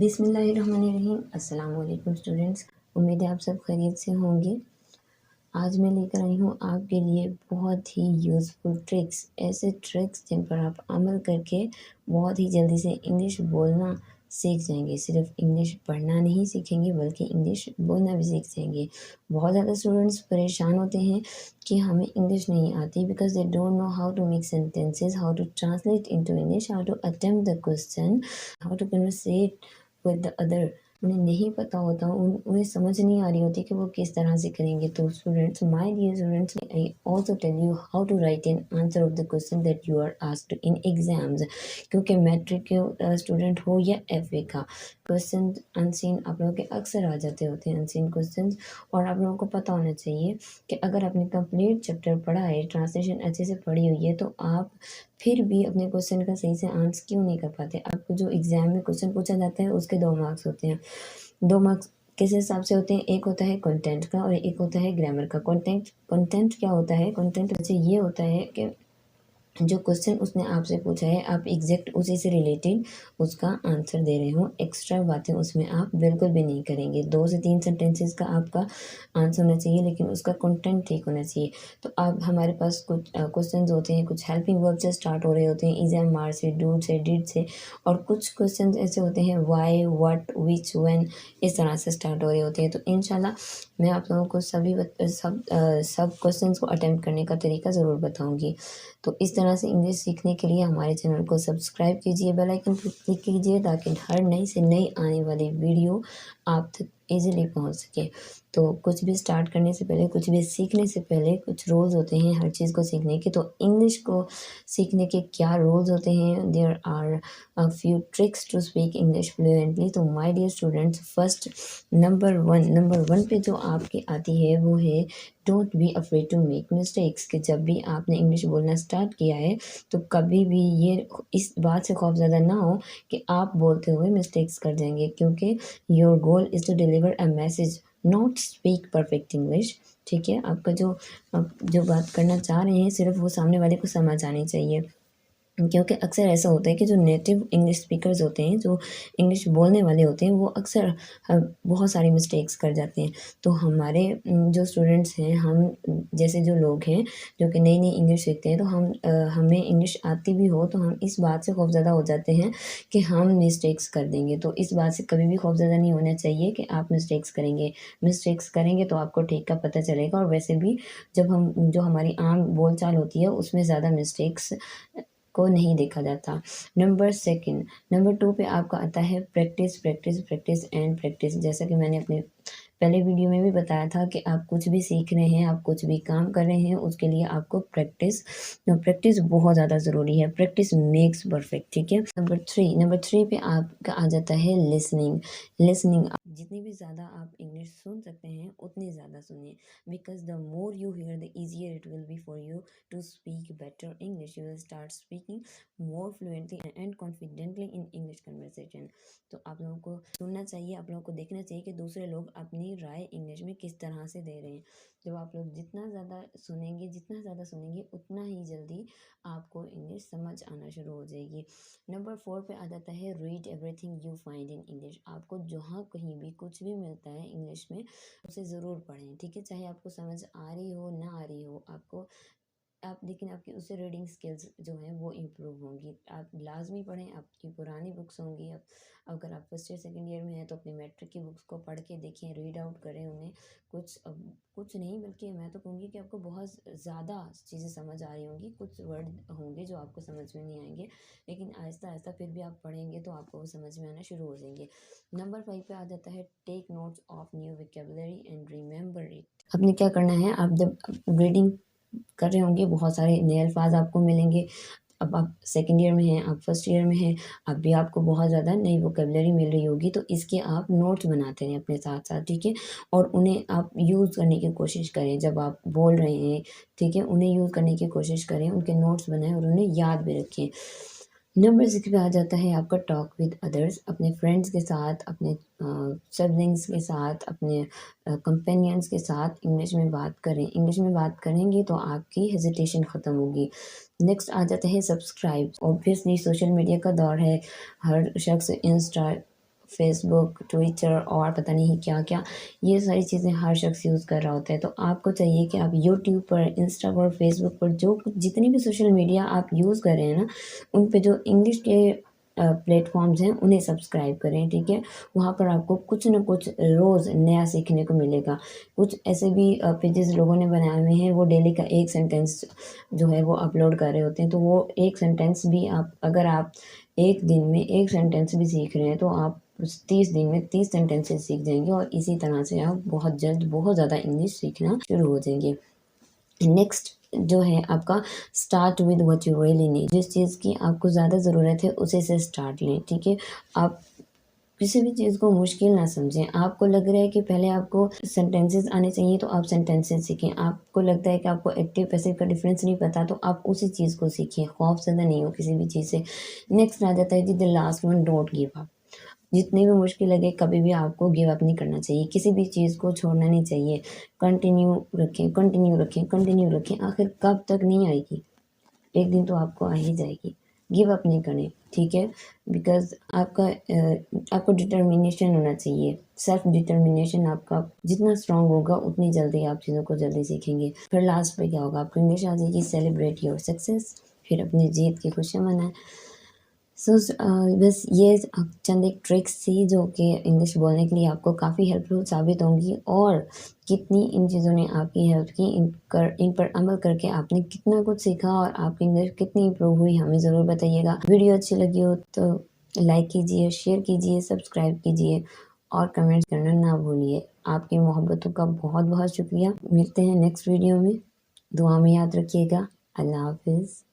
बिस्मिल्लाहिर्रहमानिर्रहीम। अस्सलाम वालेकुम स्टूडेंट्स, उम्मीद है आप सब खैरियत से होंगे। आज मैं लेकर आई हूँ आपके लिए बहुत ही यूज़फुल ट्रिक्स, ऐसे ट्रिक्स जिन पर आप अमल करके बहुत ही जल्दी से इंग्लिश बोलना सीख जाएंगे। सिर्फ इंग्लिश पढ़ना नहीं सीखेंगे बल्कि इंग्लिश बोलना भी सीख जाएंगे। बहुत ज़्यादा स्टूडेंट्स परेशान होते हैं कि हमें इंग्लिश नहीं आती because they don't know how to make sentences, how to translate into English, how to attempt the question, how to conversate with the other. उन्हें नहीं पता होता, उन्हें समझ नहीं आ रही होती कि वो किस तरह से करेंगे। तो students, my dear students, I also tell you how to write an answer of the question that you are asked in exams. क्योंकि मैट्रिक के स्टूडेंट हो या एफए का, क्वेश्चन अनसीन आप लोगों के अक्सर आ जाते होते हैं, अनसीन क्वेश्चन। और आप लोगों को पता होना चाहिए कि अगर आपने कंप्लीट चैप्टर पढ़ा है, ट्रांसलेशन अच्छे से पढ़ी हुई है, तो आप फिर भी अपने क्वेश्चन का सही से आंसर क्यों नहीं कर पाते। आपको जो एग्जाम में क्वेश्चन पूछा जाता है उसके 2 मार्क्स होते हैं। 2 मार्क्स किस हिसाब से होते हैं? एक होता है कंटेंट का और एक होता है ग्रामर का। कंटेंट क्या होता है? कंटेंट वैसे ये होता है कि जो क्वेश्चन उसने आपसे पूछा है आप एग्जैक्ट उसी से रिलेटेड उसका आंसर दे रहे हो। एक्स्ट्रा बातें उसमें आप बिल्कुल भी नहीं करेंगे। 2 से 3 सेंटेंसेस का आपका आंसर होना चाहिए, लेकिन उसका कंटेंट ठीक होना चाहिए। तो आप हमारे पास कुछ क्वेश्चंस होते हैं, कुछ हेल्पिंग वर्ब से स्टार्ट हो रहे होते हैं, इज एम आर से, डू से, डिड से। और कुछ क्वेश्चन ऐसे होते हैं वाई, व्हाट, विच, व्हेन, इस तरह से स्टार्ट हो रहे होते हैं। तो इंशाल्लाह मैं आप लोगों को सब क्वेश्चंस को अटेम्प्ट करने का तरीका ज़रूर बताऊंगी। तो इस तरह से इंग्लिश सीखने के लिए हमारे चैनल को सब्सक्राइब कीजिए, बेल आइकन पर क्लिक कीजिए ताकि हर नई से नई आने वाली वीडियो आप तक इजीली पहुंच सके। तो कुछ भी स्टार्ट करने से पहले, कुछ भी सीखने से पहले कुछ रूल्स होते हैं हर चीज़ को सीखने के। तो इंग्लिश को सीखने के क्या रूल्स होते हैं? There are a few tricks to speak English fluently. तो my dear students, first number one पे जो आपकी आती है वो है don't be afraid to make mistakes. कि जब भी आपने इंग्लिश बोलना स्टार्ट किया है तो कभी भी ये इस बात से खौफज़दा ना हो कि आप बोलते हुए मिस्टेक्स कर जाएंगे, क्योंकि your goal is to deliver a message, not speak perfect English. ठीक है, आपका जो आप जो बात करना चाह रहे हैं सिर्फ वो सामने वाले को समझ आनी चाहिए। क्योंकि अक्सर ऐसा होता है कि जो नेटिव इंग्लिश स्पीकर्स होते हैं, जो इंग्लिश बोलने वाले होते हैं, वो अक्सर बहुत सारी मिस्टेक्स कर जाते हैं। तो हमारे जो स्टूडेंट्स हैं, हम जैसे जो लोग हैं जो कि नई नई इंग्लिश सीखते हैं, तो हमें इंग्लिश आती भी हो तो हम इस बात से खौफज़दा हो जाते हैं कि हम मिस्टेक्स कर देंगे। तो इस बात से कभी भी खौफज़दा नहीं होना चाहिए कि आप मिस्टेक्स करेंगे तो आपको ठीक का पता चलेगा। और वैसे भी जो हमारी आम बोलचाल होती है उसमें ज़्यादा मिस्टेक्स को नहीं देखा जाता। नंबर 2 पे आपका आता है practice, practice, practice and practice. जैसा कि मैंने अपने पहले वीडियो में भी बताया था कि आप कुछ भी सीख रहे हैं, आप कुछ भी काम कर रहे हैं, उसके लिए आपको प्रैक्टिस बहुत ज़्यादा ज़रूरी है। Practice makes perfect. ठीक है। नंबर 3 पे आपका आ जाता है लिसनिंग। जितनी भी ज़्यादा आप इंग्लिश सुन सकते हैं उतनी ज़्यादा सुनिए, because the more you here the easier it will be for you to speak better English. You will start speaking more fluently and confidently in English conversation. तो आप लोगों को सुनना चाहिए, आप लोगों को देखना चाहिए कि दूसरे लोग अपनी राय इंग्लिश में किस तरह से दे रहे हैं। जब आप लोग जितना ज़्यादा सुनेंगे उतना ही जल्दी आपको इंग्लिश समझ आना शुरू हो जाएगी। नंबर 4 पे आ जाता है read everything you find in English. आपको जहाँ कहीं भी कुछ भी मिलता है इंग्लिश में उसे ज़रूर पढ़ें। ठीक है, चाहे आपको समझ आ रही हो ना आ रही हो, लेकिन आपकी उससे रीडिंग स्किल्स जो हैं वो इम्प्रूव होंगी। आप लाजमी पढ़ें, आपकी पुरानी बुक्स होंगी। अब अगर आप फर्स्ट ईयर सेकेंड ईयर में हैं तो अपनी मैट्रिक की बुक्स को पढ़ के देखें, रीड आउट करें उन्हें। कुछ नहीं बल्कि मैं तो कहूँगी कि आपको बहुत ज़्यादा चीज़ें समझ आ रही होंगी। कुछ वर्ड होंगे जो आपको समझ में नहीं आएंगे, लेकिन आहिस्ता आहिस्ता फिर भी आप पढ़ेंगे तो आपको वो समझ में आना शुरू हो जाएंगे। नंबर 5 पे आ जाता है take notes of new vocabulary and remember it. आपने क्या करना है, आप जब रीडिंग कर रहे होंगे बहुत सारे नए अल्फाज आपको मिलेंगे। अब आप सेकंड ईयर में हैं, आप फर्स्ट ईयर में हैं, अब भी आपको बहुत ज़्यादा नई वोकैबुलरी मिल रही होगी। तो इसके आप नोट्स बनाते रहें अपने साथ साथ। ठीक है, और उन्हें आप यूज़ करने की कोशिश करें जब आप बोल रहे हैं। ठीक है, उन्हें यूज़ करने की कोशिश करें, उनके नोट्स बनाएं और उन्हें याद भी रखें। नंबर 6 पे आ जाता है आपका टॉक विद अदर्स। अपने फ्रेंड्स के साथ, अपने सिबलिंग्स के साथ, अपने कंपेनियंस के साथ इंग्लिश में बात करें। इंग्लिश में बात करेंगे तो आपकी हेजिटेशन ख़त्म होगी। नेक्स्ट आ जाता है सब्सक्राइब। ऑब्वियसली सोशल मीडिया का दौर है, हर शख्स इंस्टा, फेसबुक, ट्विटर और पता नहीं क्या-क्या, ये सारी चीज़ें हर शख्स यूज़ कर रहा होता है। तो आपको चाहिए कि आप यूट्यूब पर, इंस्टा पर, फेसबुक पर जो जितनी भी सोशल मीडिया आप यूज़ कर रहे हैं ना, उन पे जो इंग्लिश के प्लेटफ़ॉर्म्स हैं, उन्हें सब्सक्राइब करें, ठीक है? वहाँ पर आपको कुछ न कुछ रोज़ नया सीखने को मिलेगा। कुछ ऐसे भी पेजेज़ लोगों ने बनाए हुए हैं, वो डेली का 1 सेंटेंस जो है वो अपलोड कर रहे होते हैं। तो वो 1 सेंटेंस भी आप अगर आप 1 दिन में 1 सेंटेंस भी सीख रहे हैं, तो आप उस 30 दिन में 30 सेंटेंसेस सीख जाएँगे और इसी तरह से आप बहुत जल्द बहुत ज़्यादा इंग्लिश सीखना शुरू हो जाएँगे। नेक्स्ट जो है आपका start with what you really need. जिस चीज़ की आपको ज़्यादा ज़रूरत है उसी से स्टार्ट लें, ठीक है? आप किसी भी चीज़ को मुश्किल ना समझें। आपको लग रहा है कि पहले आपको सेंटेंसेस आने चाहिए तो आप सेंटेंसेस सीखें। आपको लगता है कि आपको एक्टिव पैसिव का डिफ़रेंस नहीं पता तो आप उसी चीज़ को सीखें। खौफ़ज़दा नहीं हो किसी भी चीज़ से। नेक्स्ट आ जाता है जी the last one, don't give up. जितनी भी मुश्किल लगे कभी भी आपको गिव अप नहीं करना चाहिए। किसी भी चीज़ को छोड़ना नहीं चाहिए। कंटिन्यू रखें, कंटिन्यू रखें, कंटिन्यू रखें। आखिर कब तक नहीं आएगी? एक दिन तो आपको आ ही जाएगी। गिव अप नहीं करें, ठीक है? बिकॉज़ आपको डिटर्मिनेशन होना चाहिए। सेल्फ डिटर्मिनेशन आपका जितना स्ट्रॉन्ग होगा उतनी जल्दी आप चीज़ों को जल्दी सीखेंगे। फिर लास्ट पे क्या होगा? आपको इंग्लिश आ जाएगी, सेलिब्रेट योर सक्सेस। फिर अपनी जीत की खुशियाँ मनाएँ। बस ये चंद एक ट्रिक्स थी जो कि इंग्लिश बोलने के लिए आपको काफ़ी हेल्पफुल साबित होंगी और कितनी इन चीज़ों ने आपकी हेल्प की, इन पर अमल करके आपने कितना कुछ सीखा और आपकी इंग्लिश कितनी इम्प्रूव हुई हमें ज़रूर बताइएगा। वीडियो अच्छी लगी हो तो लाइक कीजिए, शेयर कीजिए, सब्सक्राइब कीजिए और कमेंट्स करना ना भूलिए। आपकी मोहब्बतों का बहुत-बहुत शुक्रिया। मिलते हैं नेक्स्ट वीडियो में। दुआ में याद रखिएगा। अल्लाह हाफ़िज़।